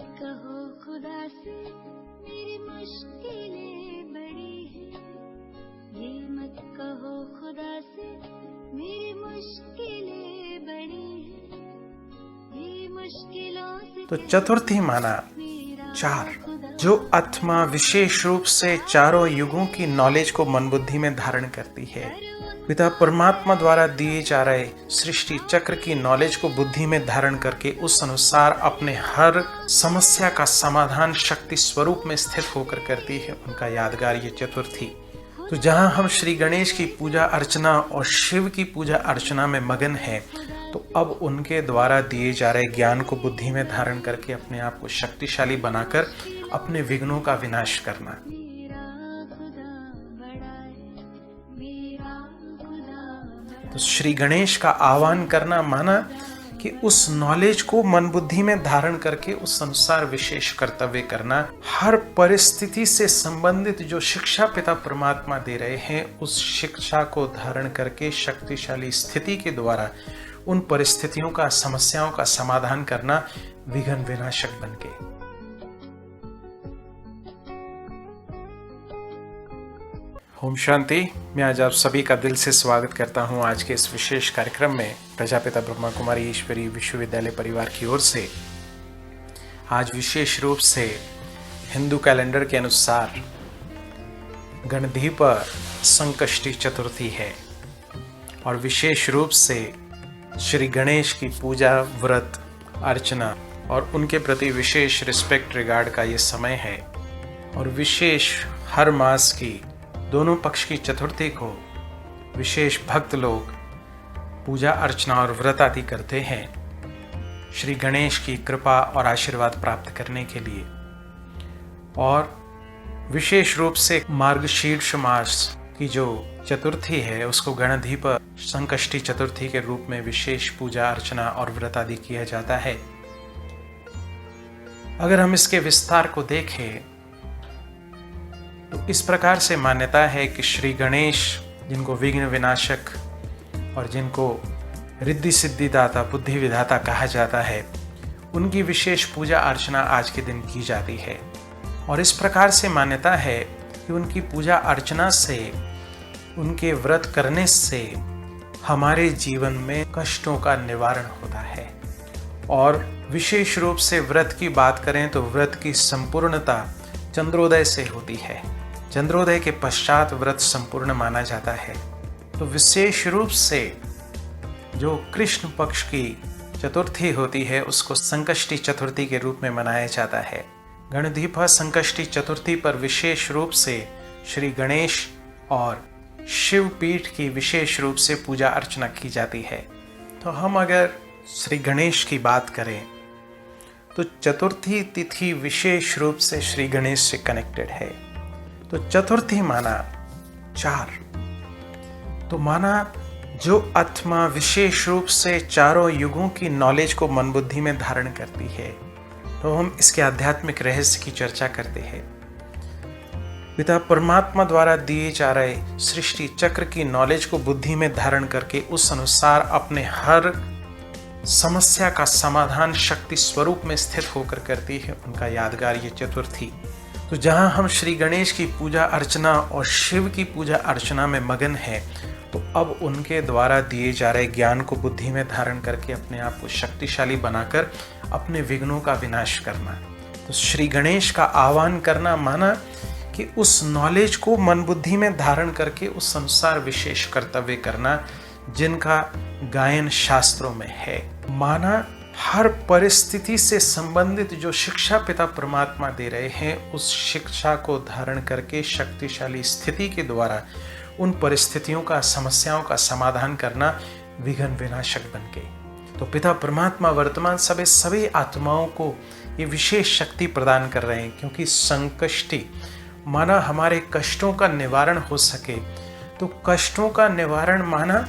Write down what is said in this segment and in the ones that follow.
कहो खुदा से मेरी मुश्किलें बड़ी हैं, ये मत कहो खुदा से मेरी मुश्किलें बड़ी हैं, ये मुश्किलों से। तो चतुर्थी माना चार, जो आत्मा विशेष रूप से चारों युगों की नॉलेज को मन बुद्धि में धारण करती है, पिता परमात्मा द्वारा दिए जा रहे सृष्टि चक्र की नॉलेज को बुद्धि में धारण करके उस अनुसार अपने हर समस्या का समाधान शक्ति स्वरूप में स्थित होकर करती है, उनका यादगार ये चतुर्थी। तो जहां हम श्री गणेश की पूजा अर्चना और शिव की पूजा अर्चना में मगन हैं, तो अब उनके द्वारा दिए जा रहे ज्ञान को बुद्धि में धारण करके अपने आप को शक्तिशाली बनाकर अपने विघ्नों का विनाश करना। तो श्री गणेश का आह्वान करना माना कि उस नॉलेज को मन बुद्धि में धारण करके उस अनुसार विशेष कर्तव्य करना। हर परिस्थिति से संबंधित जो शिक्षा पिता परमात्मा दे रहे हैं, उस शिक्षा को धारण करके शक्तिशाली स्थिति के द्वारा उन परिस्थितियों का, समस्याओं का समाधान करना, विघ्न विनाशक बनके। ओम शांति। मैं आज आप सभी का दिल से स्वागत करता हूं आज के इस विशेष कार्यक्रम में प्रजापिता ब्रह्मा कुमारी ईश्वरी विश्वविद्यालय परिवार की ओर से। आज विशेष रूप से हिंदू कैलेंडर के अनुसार गणधीप संकष्टी चतुर्थी है और विशेष रूप से श्री गणेश की पूजा, व्रत, अर्चना और उनके प्रति विशेष रिस्पेक्ट, रिगार्ड का ये समय है। और विशेष हर मास की दोनों पक्ष की चतुर्थी को विशेष भक्त लोग पूजा अर्चना और व्रत आदि करते हैं श्री गणेश की कृपा और आशीर्वाद प्राप्त करने के लिए। और विशेष रूप से मार्गशीर्ष मास की जो चतुर्थी है उसको गणधीप संकष्टी चतुर्थी के रूप में विशेष पूजा अर्चना और व्रत आदि किया जाता है। अगर हम इसके विस्तार को देखें तो इस प्रकार से मान्यता है कि श्री गणेश, जिनको विघ्न विनाशक और जिनको रिद्धि सिद्धि दाता, बुद्धि विधाता कहा जाता है, उनकी विशेष पूजा अर्चना आज के दिन की जाती है। और इस प्रकार से मान्यता है कि उनकी पूजा अर्चना से, उनके व्रत करने से हमारे जीवन में कष्टों का निवारण होता है। और विशेष रूप से व्रत की बात करें तो व्रत की संपूर्णता चंद्रोदय से होती है। चंद्रोदय के पश्चात व्रत संपूर्ण माना जाता है। तो विशेष रूप से जो कृष्ण पक्ष की चतुर्थी होती है उसको संकष्टी चतुर्थी के रूप में मनाया जाता है। गणधीप संकष्टी चतुर्थी पर विशेष रूप से श्री गणेश और शिव पीठ की विशेष रूप से पूजा अर्चना की जाती है। तो हम अगर श्री गणेश की बात करें तो चतुर्थी तिथि विशेष रूप से श्री गणेश से कनेक्टेड है। तो चतुर्थी माना चार, तो माना जो आत्मा विशेष रूप से चारों युगों की नॉलेज को मन बुद्धि में धारण करती है। तो हम इसके आध्यात्मिक रहस्य की चर्चा करते हैं। पिता परमात्मा द्वारा दिए जा रहे सृष्टि चक्र की नॉलेज को बुद्धि में धारण करके उस अनुसार अपने हर समस्या का समाधान शक्ति स्वरूप में स्थित होकर करती है, उनका यादगार ये चतुर्थी। तो जहां हम श्री गणेश की पूजा अर्चना और शिव की पूजा अर्चना में मगन हैं, तो अब उनके द्वारा दिए जा रहे ज्ञान को बुद्धि में धारण करके अपने आप को शक्तिशाली बनाकर अपने विघ्नों का विनाश करना। तो श्री गणेश का आह्वान करना माना कि उस नॉलेज को मन बुद्धि में धारण करके उस अनुसार विशेष कर्तव्य करना, जिनका गायन शास्त्रों में है। माना हर परिस्थिति से संबंधित जो शिक्षा पिता परमात्मा दे रहे हैं, उस शिक्षा को धारण करके शक्तिशाली स्थिति के द्वारा उन परिस्थितियों का, समस्याओं का समाधान करना, विघ्न विनाशक बनके। तो पिता परमात्मा वर्तमान समय सभी आत्माओं को ये विशेष शक्ति प्रदान कर रहे हैं, क्योंकि संकष्टी माना हमारे कष्टों का निवारण हो सके। तो कष्टों का निवारण माना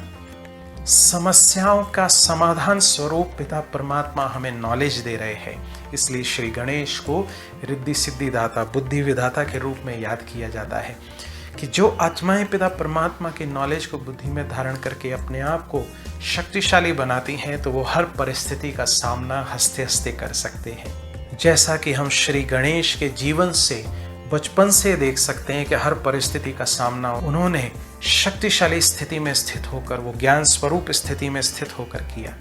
समस्याओं का समाधान स्वरूप पिता परमात्मा हमें नॉलेज दे रहे हैं। इसलिए श्री गणेश को रिद्धि सिद्धि दाता, बुद्धि विधाता के रूप में याद किया जाता है कि जो आत्माएं पिता परमात्मा की नॉलेज को बुद्धि में धारण करके अपने आप को शक्तिशाली बनाती हैं, तो वो हर परिस्थिति का सामना हंसते हंसते कर सकते हैं। जैसा कि हम श्री गणेश के जीवन से बचपन से देख सकते हैं कि हर परिस्थिति का सामना उन्होंने शक्तिशाली स्थिति में स्थित होकर, वो ज्ञान स्वरूप स्थिति में स्थित होकर किया।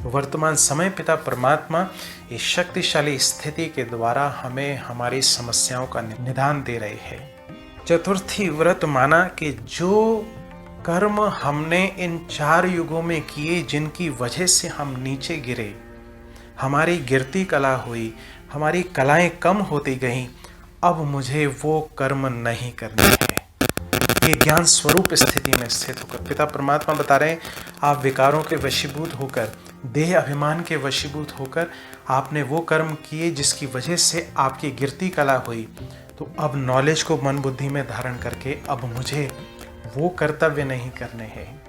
वर्तमान समय पिता परमात्मा इस शक्तिशाली स्थिति के द्वारा हमें हमारी समस्याओं का निदान दे रहे हैं। चतुर्थी व्रत माना कि जो कर्म हमने इन 4 युगों में किए, जिनकी वजह से हम नीचे गिरे, हमारी गिरती कला हुई, हमारी कलाएं कम होती गईं, अब मुझे वो कर्म नहीं करने हैं। ये ज्ञान स्वरूप स्थिति में स्थित होकर पिता परमात्मा बता रहे हैं, आप विकारों के वशीभूत होकर, देह अभिमान के वशीभूत होकर आपने वो कर्म किए जिसकी वजह से आपकी गिरती कला हुई। तो अब नॉलेज को मन बुद्धि में धारण करके अब मुझे वो कर्तव्य नहीं करने हैं।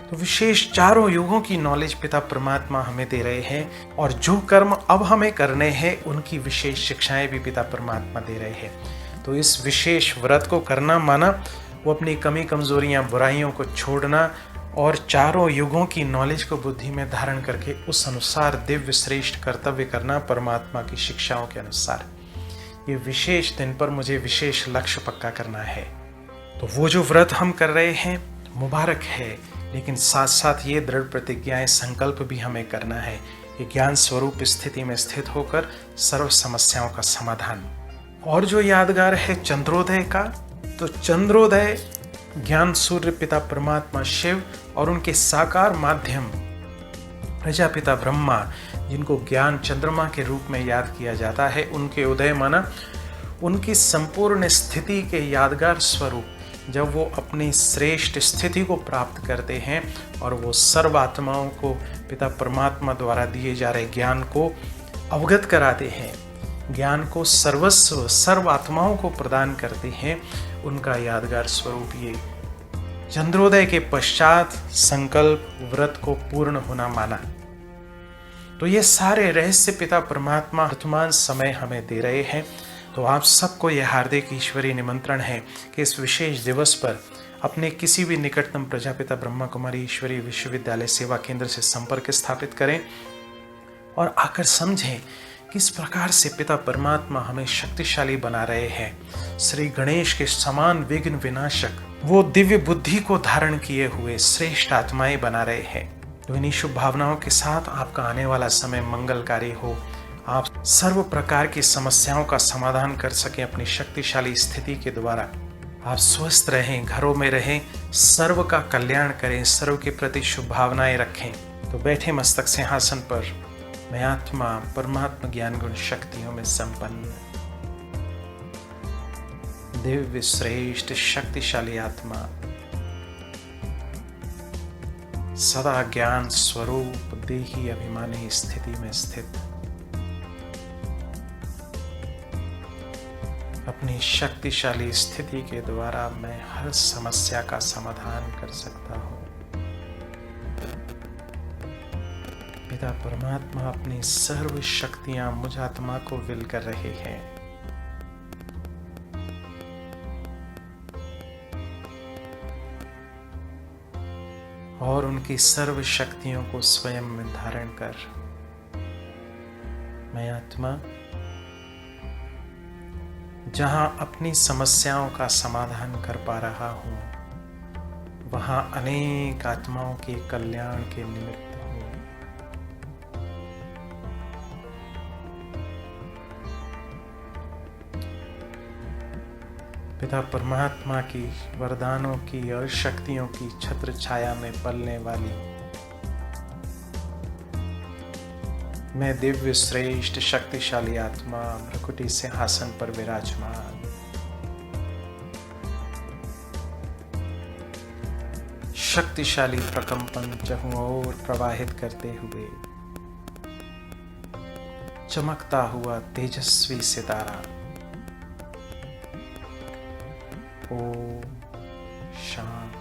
तो विशेष 4 युगों की नॉलेज पिता परमात्मा हमें दे रहे हैं, और जो कर्म अब हमें करने हैं उनकी विशेष शिक्षाएं भी पिता परमात्मा दे रहे हैं। तो इस विशेष व्रत को करना माना वो अपनी कमी कमजोरियां बुराइयों को छोड़ना और 4 युगों की नॉलेज को बुद्धि में धारण करके उस अनुसार दिव्य श्रेष्ठ कर्तव्य करना परमात्मा की शिक्षाओं के अनुसार। ये विशेष दिन पर मुझे विशेष लक्ष्य पक्का करना है। तो वो जो व्रत हम कर रहे हैं मुबारक है, लेकिन साथ साथ ये दृढ़ प्रतिज्ञाएं संकल्प भी हमें करना है कि ज्ञान स्वरूप स्थिति में स्थित होकर सर्व समस्याओं का समाधान। और जो यादगार है चंद्रोदय का, तो चंद्रोदय ज्ञान सूर्य पिता परमात्मा शिव और उनके साकार माध्यम प्रजापिता ब्रह्मा, जिनको ज्ञान चंद्रमा के रूप में याद किया जाता है, उनके उदय माना उनकी संपूर्ण स्थिति के यादगार स्वरूप जब वो अपनी श्रेष्ठ स्थिति को प्राप्त करते हैं और वो सर्व आत्माओं को पिता परमात्मा द्वारा दिए जा रहे ज्ञान को अवगत कराते हैं, ज्ञान को सर्वस्व सर्व आत्माओं को प्रदान करते हैं, उनका यादगार स्वरूप ये चंद्रोदय के पश्चात संकल्प व्रत को पूर्ण होना माना। तो ये सारे रहस्य पिता परमात्मा वर्तमान समय हमें दे रहे हैं। तो आप सबको यह हार्दिक ईश्वरीय निमंत्रण है कि इस विशेष दिवस पर अपने किसी भी निकटतम प्रजापिता ब्रह्मा कुमारी ईश्वरीय विश्वविद्यालय सेवा केंद्र से संपर्क स्थापित करें और आकर समझें किस प्रकार से पिता परमात्मा हमें शक्तिशाली बना रहे हैं। श्री गणेश के समान विघ्न विनाशक वो दिव्य बुद्धि को धारण किए हुए श्रेष्ठ आत्माएं बना रहे हैं। तो इन्हीं शुभ भावनाओं के साथ आपका आने वाला समय मंगलकारी हो, आप सर्व प्रकार की समस्याओं का समाधान कर सकें अपनी शक्तिशाली स्थिति के द्वारा। आप स्वस्थ रहें, घरों में रहें, सर्व का कल्याण करें, सर्व के प्रति शुभ भावनाएं रखें। तो बैठे मस्तक सिंहासन पर मैं आत्मा परमात्मा ज्ञान गुण शक्तियों में संपन्न दिव्य श्रेष्ठ शक्तिशाली आत्मा सदा ज्ञान स्वरूप देही अभिमानी स्थिति में स्थित अपनी शक्तिशाली स्थिति के द्वारा मैं हर समस्या का समाधान कर सकता हूँ। पिता परमात्मा अपनी सर्व शक्तियां मुझ आत्मा को विल कर रहे हैं। और उनकी सर्व शक्तियों को स्वयं में धारण कर मैं आत्मा जहां अपनी समस्याओं का समाधान कर पा रहा हूं, वहां अनेक आत्माओं के कल्याण के निमित्त हूं। पिता परमात्मा की वरदानों की और शक्तियों की छत्र छाया में पलने वाली मैं दिव्य श्रेष्ठ शक्तिशाली आत्मा भ्रकुटी सिंहासन पर विराजमान शक्तिशाली प्रकंपन चहुं ओर प्रवाहित करते हुए चमकता हुआ तेजस्वी सितारा। ओम शांति।